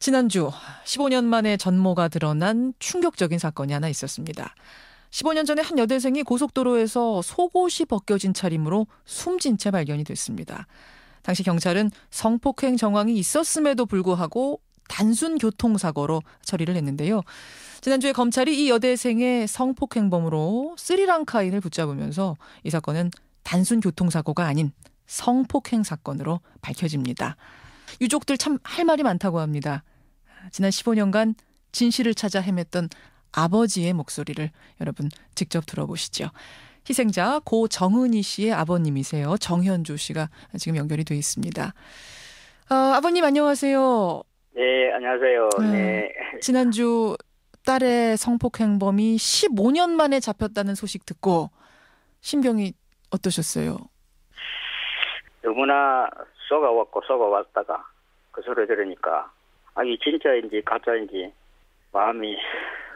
지난주 15년 만에 전모가 드러난 충격적인 사건이 하나 있었습니다. 15년 전에 한 여대생이 고속도로에서 속옷이 벗겨진 차림으로 숨진 채 발견이 됐습니다. 당시 경찰은 성폭행 정황이 있었음에도 불구하고 단순 교통사고로 처리를 했는데요. 지난주에 검찰이 이 여대생의 성폭행범으로 스리랑카인을 붙잡으면서 이 사건은 단순 교통사고가 아닌 성폭행 사건으로 밝혀집니다. 유족들 참 할 말이 많다고 합니다. 지난 15년간 진실을 찾아 헤맸던 아버지의 목소리를 여러분 직접 들어보시죠. 희생자 고 정은희 씨의 아버님이세요. 정현조 씨가 지금 연결이 돼 있습니다. 아버님 안녕하세요. 네, 안녕하세요. 네. 지난주 딸의 성폭행범이 15년 만에 잡혔다는 소식 듣고 심경이 어떠셨어요? 너무나 속아왔다가 그 소리 들으니까 이게 진짜인지 가짜인지 마음이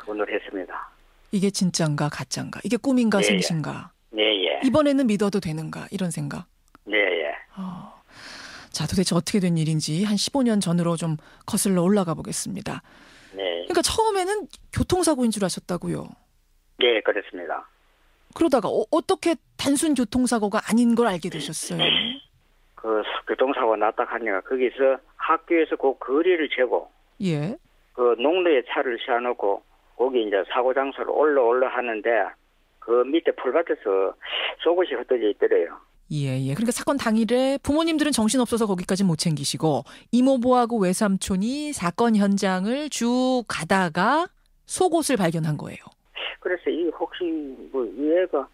오늘했습니다. 이게 진짜인가 가짜인가? 이게 꿈인가 네, 생신가? 네, 예. 이번에는 믿어도 되는가? 이런 생각. 네, 예. 자, 도대체 어떻게 된 일인지 한 15년 전으로 좀 거슬러 올라가 보겠습니다. 네. 그러니까 처음에는 교통사고인 줄 아셨다고요? 네, 그렇습니다. 그러다가 어떻게 단순 교통사고가 아닌 걸 알게 되셨어요? 그 교통사고 났다 하니까 거기서 학교에서 그 거리를 재고 예. 그 농로에 차를 세워놓고 거기 이제 사고 장소로 올라 하는데 그 밑에 풀밭에서 속옷이 흩어져 있더래요. 예. 그러니까 사건 당일에 부모님들은 정신없어서 거기까지 못 챙기시고 이모부하고 외삼촌이 사건 현장을 쭉 가다가 속옷을 발견한 거예요. 그래서 이 혹시 이 애가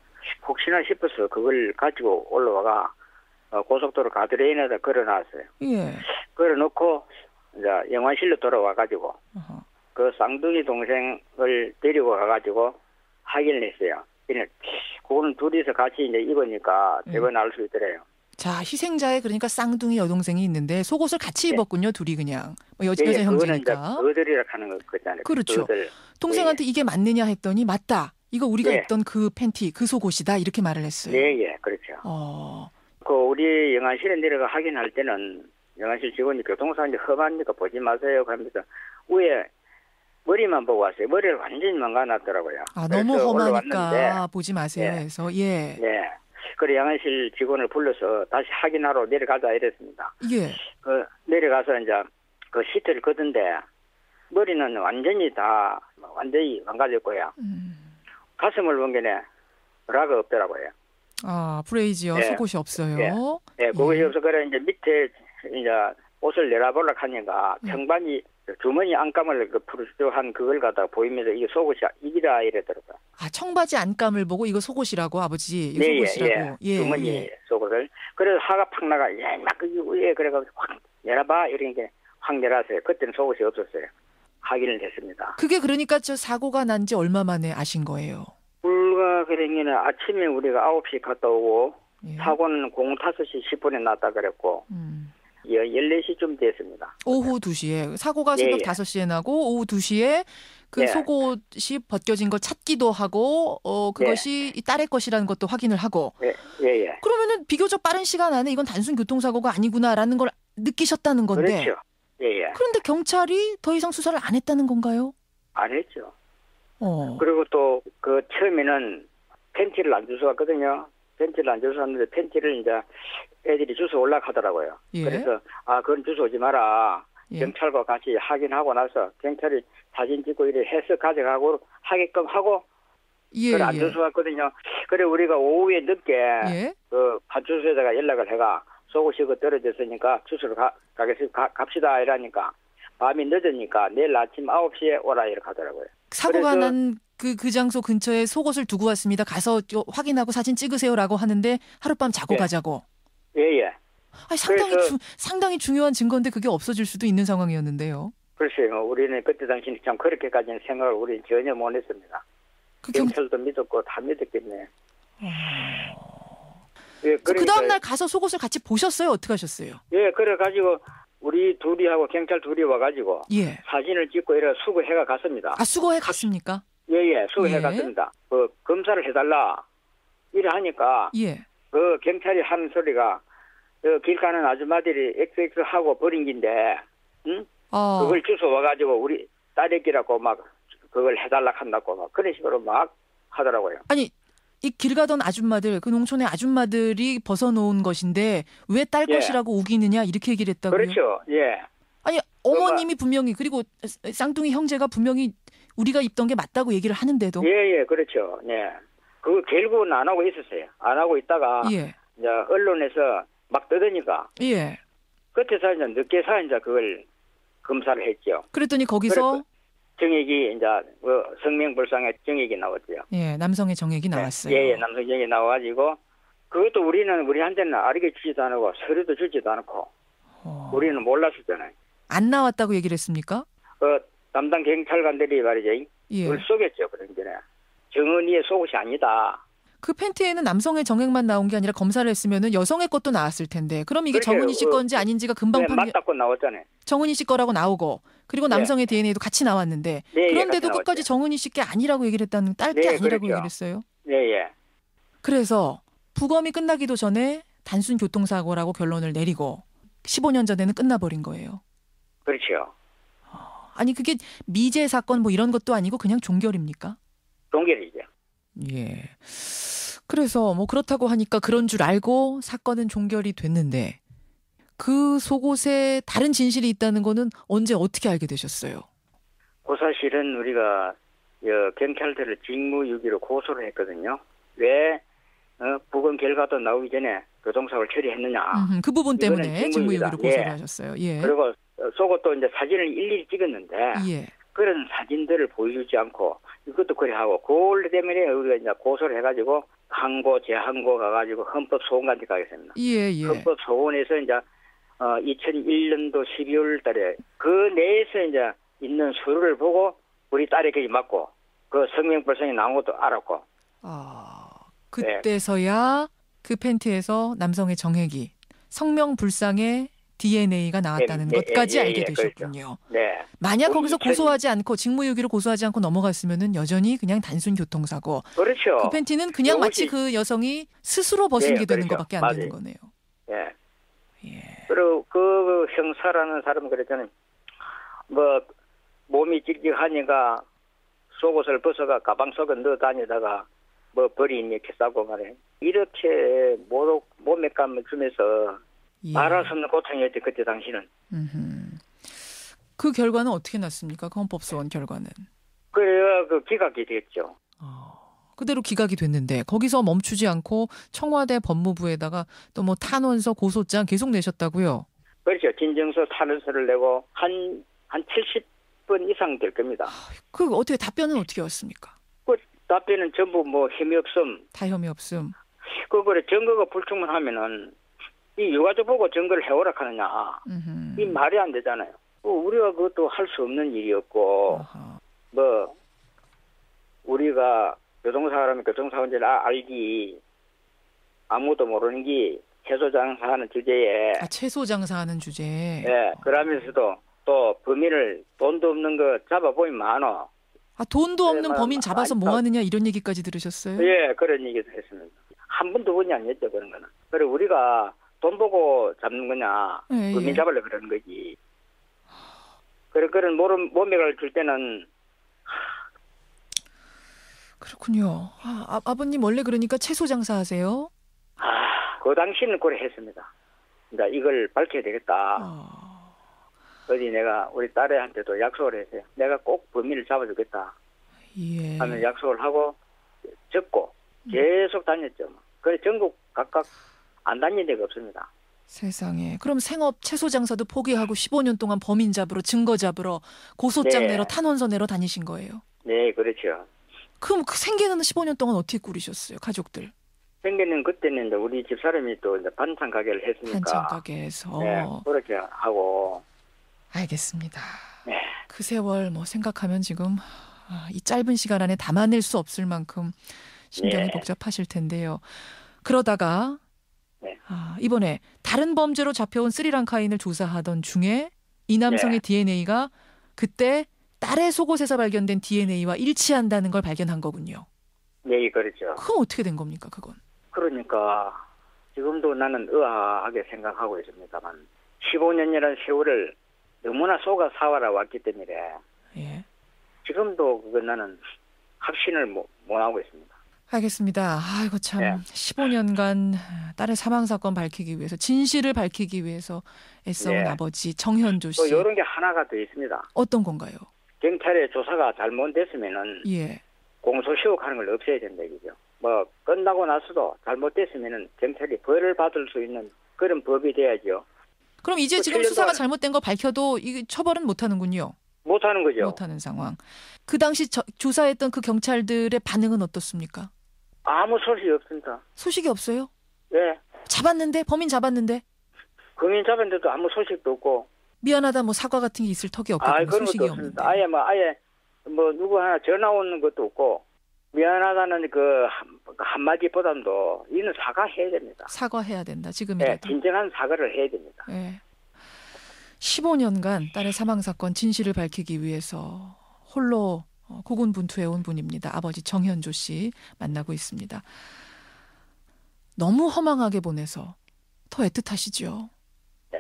혹시나 싶어서 그걸 가지고 올라와가 고속도로 가드레인에다 걸어놨어요. 예. 걸어놓고 이제 영화실로 돌아와가지고 그 쌍둥이 동생을 데리고 가가지고 확인을 했어요. 그거는 둘이서 같이 이제 입으니까 대번 알 수 있더래요. 자, 희생자의 그러니까 쌍둥이 여동생이 있는데 속옷을 같이 네. 입었군요. 둘이 그냥 여자 형제니까. 그들이라 하는 거잖아요. 그렇죠. 그들. 동생한테 이게 맞느냐 했더니 맞다. 이거 우리가 예. 입던 그 팬티, 그 속옷이다. 이렇게 말을 했어요. 네, 그렇죠. 그 우리 영안실에 내려가 확인할 때는 영안실 직원이 교통사고인지 험하니까 보지 마세요. 그러면서 위에 머리만 보고 왔어요. 머리를 완전히 망가놨더라고요. 너무 험하니까 올라왔는데, 보지 마세요 해서. 예. 네. 그래 영안실 직원을 불러서 다시 확인하러 내려가자 이랬습니다. 예. 그 내려가서 이제 그 시트를 걷는데 머리는 완전히 망가졌고요. 가슴을 본 게네 브라가 없더라고요. 브레이지어 네. 속옷이 없어요. 네, 그것이 없어 그래 이제 밑에 이제 옷을 내려보려 하니까 청바지 주머니 안감을 푸르스한 그걸 갖다가 보이면서 이게 속옷이 이기다 이랬더라고요. 청바지 안감을 보고 이거 속옷이라고 아버지. 이거 네, 속옷이라고. 주머니 속옷을. 그래서 화가 팍 나가. 막 그게 왜 그래가지고 확 내려봐 이러니까 확 내려왔어요. 그때는 속옷이 없었어요. 확인을 했습니다. 그게 그러니까 저 사고가 난 지 얼마 만에 아신 거예요? 불과 그러기는 아침에 우리가 9시 갔다 오고 사고는 5시 10분에 났다 그랬고 14시쯤 됐습니다. 오후 2시에 사고가 새벽 5시에 나고 오후 2시에 그 속옷이 벗겨진 걸 찾기도 하고 그것이 이 딸의 것이라는 것도 확인을 하고 그러면은 비교적 빠른 시간 안에 이건 단순 교통사고가 아니구나라는 걸 느끼셨다는 건데 그렇죠. 그런데 경찰이 더 이상 수사를 안 했다는 건가요? 안 했죠. 그리고 또 그 처음에는 팬티를 안 주워왔거든요. 팬티를 안 주워왔는데 팬티를 이제 애들이 주워 올라가더라고요. 그래서 그건 주워오지 마라. 경찰과 같이 확인하고 나서 경찰이 사진 찍고 이래 해서 가져가고 하게끔 하고 그걸 안 주워왔거든요. 그래 우리가 오후에 늦게 그 파출소에다가 연락을 해가 속옷이 떨어졌으니까 주소로 갑시다 이러니까 밤이 늦으니까 내일 아침 9시에 오라 이렇게 하더라고요. 사고가 난 그 장소 근처에 속옷을 두고 왔습니다. 가서 확인하고 사진 찍으세요라고 하는데 하룻밤 자고 가자고. 상당히 중요한 증거인데 그게 없어질 수도 있는 상황이었는데요. 글쎄요. 우리는 그때 당시는 참 그렇게까지는 생각을 우리는 전혀 못했습니다. 경찰도 믿었고 다 믿었겠네. 그 다음날 가서 속옷을 같이 보셨어요? 어떻게 하셨어요? 그래가지고 우리 둘이하고 경찰 둘이 와가지고 사진을 찍고 이래 수거해가 갔습니다. 수거해 갔습니까? 수거해 갔습니다. 그 검사를 해달라 이래 하니까 그 경찰이 하는 소리가 길 가는 아줌마들이 XX 하고 버린 긴데 그걸 주워 와가지고 우리 딸애기라고 막 그걸 해달라 한다고 막 그런 식으로 막 하더라고요. 아니 이 길 가던 아줌마들, 그 농촌의 아줌마들이 벗어놓은 것인데 왜 딸 예. 것이라고 우기느냐 이렇게 얘기를 했다고요? 그렇죠. 예. 아니 어머님이 분명히 그리고 쌍둥이 형제가 분명히 우리가 입던 게 맞다고 얘기를 하는데도. 예, 그렇죠. 예. 그거 결국은 안 하고 있었어요. 안 하고 있다가 예. 이제 언론에서 막 떠드니까 예. 끝에서 이제 늦게서 이제 그걸 검사를 했죠. 그랬더니 거기서 정액이 이제 성명불상의 정액이 나왔죠. 예, 남성의 정액이 나왔어요. 예, 남성 정액이 나와가지고 그것도 우리한테는 알게 주지도 않고 서류도 주지도 않고 우리는 몰랐었잖아요. 안 나왔다고 얘기를 했습니까? 담당 경찰관들이 말이죠. 예. 그걸 속였죠. 그런 전에 정은이의 속옷이 아니다. 그 팬티에는 남성의 정액만 나온 게 아니라 검사를 했으면은 여성의 것도 나왔을 텐데 그럼 이게 그렇죠. 정은희 씨 건지 아닌지가 금방 맞다고 나왔잖아요. 정은희 씨 거라고 나오고 그리고 남성의 DNA도 같이 나왔는데 그런데도 같이 끝까지 정은희 씨 게 아니라고 얘기를 했다는 딸 게 아니라고 그렇죠. 얘기를 했어요. 예. 그래서 부검이 끝나기도 전에 단순 교통사고라고 결론을 내리고 15년 전에는 끝나버린 거예요. 그렇죠. 아니 그게 미제 사건 뭐 이런 것도 아니고 그냥 종결입니까? 종결이죠. 예. 그래서 뭐 그렇다고 하니까 그런 줄 알고 사건은 종결이 됐는데 그 속옷에 다른 진실이 있다는 거는 언제 어떻게 알게 되셨어요? 그 사실은 우리가 경찰들을 직무유기로 고소를 했거든요. 왜 부검 결과도 나오기 전에 교통사고를 처리했느냐. 그 부분 때문에 직무유기로 고소를 하셨어요. 예. 그리고 속옷도 이제 사진을 일일이 찍었는데 예. 그런 사진들을 보여주지 않고 이것도 그래 하고 그걸 때문에 우리가 이제 고소를 해가지고 항고 재항고 가가지고 헌법소원까지 가겠습니다. 예. 헌법소원에서 이제 2001년도 12월 달에 그 내에서 이제 있는 서류를 보고 우리 딸에게 맞고 그 성명불상이 나온 것도 알았고. 그때서야 그 팬티에서 남성의 정액이 성명불상의 DNA가 나왔다는 것까지 알게 되셨군요. 그렇죠. 네. 만약 거기서 고소하지 않고 직무유기로 고소하지 않고 넘어갔으면은 여전히 그냥 단순 교통사고. 그렇죠. 그 팬티는 그냥 마치 그 여성이 스스로 벗은 게 되는 것밖에 안 되는 거네요. 예. 그리고 그 형사라는 사람은 그랬잖아요. 뭐 몸이 찌직하니까 속옷을 벗어가 가방 속에 넣어 다니다가 뭐 벌이 이렇게 싸고 말해. 이렇게 몸에감을 주면서 말할 수 없는 고통이었지 그때 당시는. 그 결과는 어떻게 났습니까? 그 헌법소원 결과는. 그래야 그 기각이 됐죠. 그대로 기각이 됐는데 거기서 멈추지 않고 청와대 법무부에다가 또 뭐 탄원서 고소장 계속 내셨다고요? 그렇죠. 진정서 탄원서를 내고 한 70번 이상 될 겁니다. 그 어떻게 답변은 어떻게 왔습니까? 그 답변은 전부 뭐 혐의 없음. 다 혐의 없음. 그래 증거가 불충분하면은 이 유가족 보고 증거를 해오라 하느냐. 이 말이 안 되잖아요. 우리가 그것도 할 수 없는 일이었고 뭐 우리가 교통사고라면 교통사고인지 알기 아무도 모르는 게 채소 장사하는 주제에 채소 장사하는 주제에 그러면서도 또 범인을 돈도 없는 거 잡아보면 많어. 돈도 없는 범인 잡아서 뭐 하느냐 이런 얘기까지 들으셨어요? 예, 그런 얘기도 했습니다. 한 번 두 번이 아니었죠 그런 거는. 그래 우리가 돈 보고 잡는 거냐 범인 잡으려고 그러는 거지. 그래 그런 모맥을 줄 때는 그렇군요. 아버님 원래 그러니까 채소 장사하세요? 그 당시는 그래 했습니다. 그러니까 이걸 밝혀야 되겠다. 어디 내가 우리 딸애한테도 약속을 했어요. 내가 꼭 범인을 잡아주겠다. 하면 약속을 하고 적고 계속 다녔죠. 그래 전국 각각 안 다닌 데가 없습니다. 세상에. 그럼 생업 채소 장사도 포기하고 15년 동안 범인 잡으러 증거 잡으러 고소장 내러 탄원서 내러 다니신 거예요? 네, 그렇죠. 그럼 그 생계는 15년 동안 어떻게 꾸리셨어요, 가족들? 생계는 그때는 이제 우리 집사람이 또 이제 반찬 가게를 했으니까. 반찬 가게에서. 네, 그렇게 하고. 알겠습니다. 네. 그 세월 뭐 생각하면 지금 이 짧은 시간 안에 담아낼 수 없을 만큼 심경이 복잡하실 텐데요. 그러다가 이번에 다른 범죄로 잡혀온 스리랑카인을 조사하던 중에 이 남성의 DNA가 그때 딸의 속옷에서 발견된 DNA와 일치한다는 걸 발견한 거군요. 네, 그렇죠. 그건 어떻게 된 겁니까, 그건? 그러니까 지금도 나는 의아하게 생각하고 있습니다만 15년이라는 세월을 너무나 속아 사와라 왔기 때문에 예. 지금도 그건 나는 확신을 못 하고 있습니다. 알겠습니다. 아이고 참 예. 15년간 딸의 사망 사건 밝히기 위해서 진실을 밝히기 위해서 애써온 예. 아버지 정현조 씨. 또 이런 게 하나가 더 있습니다. 어떤 건가요? 경찰의 조사가 잘못됐으면은 예. 공소시효하는 걸 없애야 된다 이거죠. 뭐 끝나고 나서도 잘못됐으면은 경찰이 벌을 받을 수 있는 그런 법이 돼야죠. 그럼 이제 지금 수사가 잘못된 거 밝혀도 이 처벌은 못 하는군요. 못 하는 거죠. 못 하는 상황. 그 당시 조사했던 그 경찰들의 반응은 어떻습니까? 아무 소식이 없습니다. 소식이 없어요? 예. 잡았는데? 범인 잡았는데? 범인 잡았는데도 아무 소식도 없고. 미안하다 뭐 사과 같은 게 있을 턱이 없고 그런 소식이 것도 없는데. 없습니다. 아예 누구 하나 전화 오는 것도 없고 미안하다는 그 한마디보다도 이는 사과해야 됩니다. 사과해야 된다. 지금이라도. 네, 진정한 사과를 해야 됩니다. 네. 15년간 딸의 사망 사건 진실을 밝히기 위해서 홀로 고군분투해 온 분입니다. 아버지 정현조 씨 만나고 있습니다. 너무 허망하게 보내서 더 애틋하시죠? 네.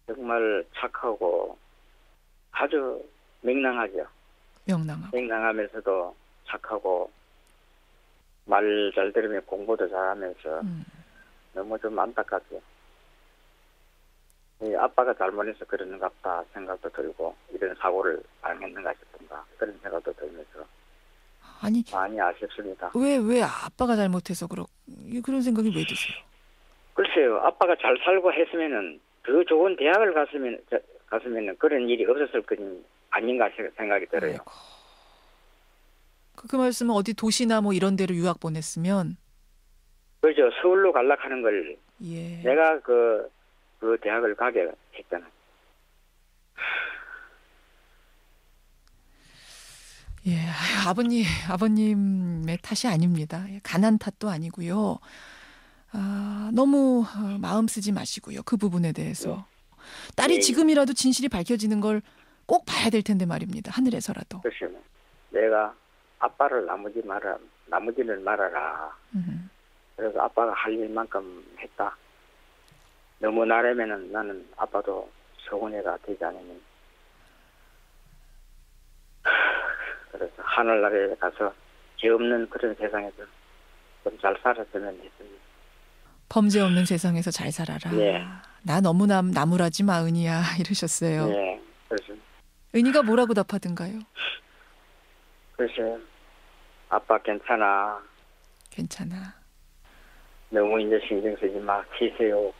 정말 착하고 아주 명랑하죠. 명랑하면서도 착하고 말 잘 들으면 공부도 잘하면서 너무 좀 안타깝죠. 이 아빠가 잘못해서 그러는가 보다 생각도 들고 이런 사고를 당했는가 싶은가 그런 생각도 들면서 아니 많이 아쉽습니다. 왜 아빠가 잘못해서 그런 생각이 왜 드세요? 글쎄요. 아빠가 잘 살고 했으면은 더 좋은 대학을 갔으면은 그런 일이 없었을 것 아닌가 생각이 들어요. 아이고. 그 말씀은 어디 도시나 뭐 이런 데로 유학 보냈으면 그죠. 서울로 갈락하는 걸 예. 내가 그 대학을 가게 했잖아요. 예, 아버님의 탓이 아닙니다. 가난 탓도 아니고요. 너무 마음 쓰지 마시고요. 그 부분에 대해서. 딸이 지금이라도 진실이 밝혀지는 걸 꼭 봐야 될 텐데 말입니다. 하늘에서라도. 그렇죠. 내가 아빠를 나머지는 말아라. 그래서 아빠가 할 일만큼 했다. 너무 나라면은 나는 아빠도 서운해가 되지 않으니. 그래서 하늘나라에 가서 죄 없는 그런 세상에서 좀 잘 살았으면 했습니다. 범죄 없는 세상에서 잘 살아라. 네. 나 너무 나무라지 마 은희야 이러셨어요. 네. 그래서 은희가 뭐라고 답하던가요? 글쎄 아빠 괜찮아. 너무 이제 신경 쓰지 마. 쉬세요.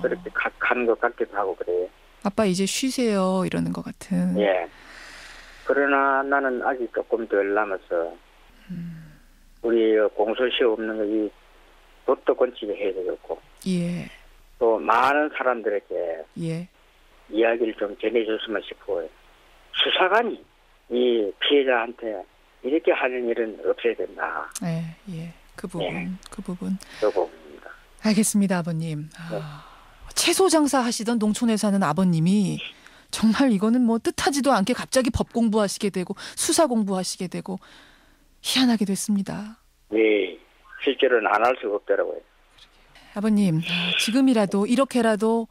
그렇게 가는 것 같기도 하고 그래요. 아빠 이제 쉬세요 이러는 것 같은. 예. 그러나 나는 아직 조금 덜 남았어. 우리 공소시효 없는 거 이 법도 권치게 해야 되겠고. 예. 또 많은 사람들에게 예. 이야기를 좀 전해줬으면 싶어요. 수사관이 이 피해자한테 이렇게 하는 일은 없어야 된다. 예. 그 부분. 그 부분입니다. 알겠습니다, 아버님. 채소 장사 하시던 농촌에 사는 아버님이 정말 이거는 뭐 뜻하지도 않게 갑자기 법 공부하시게 되고 수사 공부하시게 되고 희한하게 됐습니다. 네, 실제로는 안 할 수가 없더라고요. 아버님, 지금이라도 이렇게라도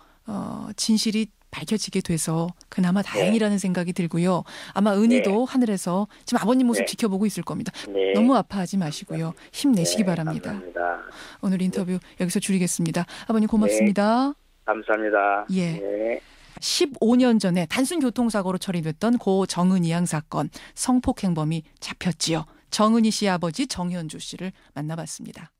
진실이 밝혀지게 돼서 그나마 다행이라는 생각이 들고요. 아마 은희도 하늘에서 지금 아버님 모습 지켜보고 있을 겁니다. 너무 아파하지 마시고요. 힘내시기 바랍니다. 감사합니다. 오늘 인터뷰 여기서 줄이겠습니다. 아버님 고맙습니다. 감사합니다. 예. 15년 전에 단순 교통사고로 처리됐던 고 정은희 양 사건 성폭행범이 잡혔지요. 정은희 씨의 아버지 정현조 씨를 만나봤습니다.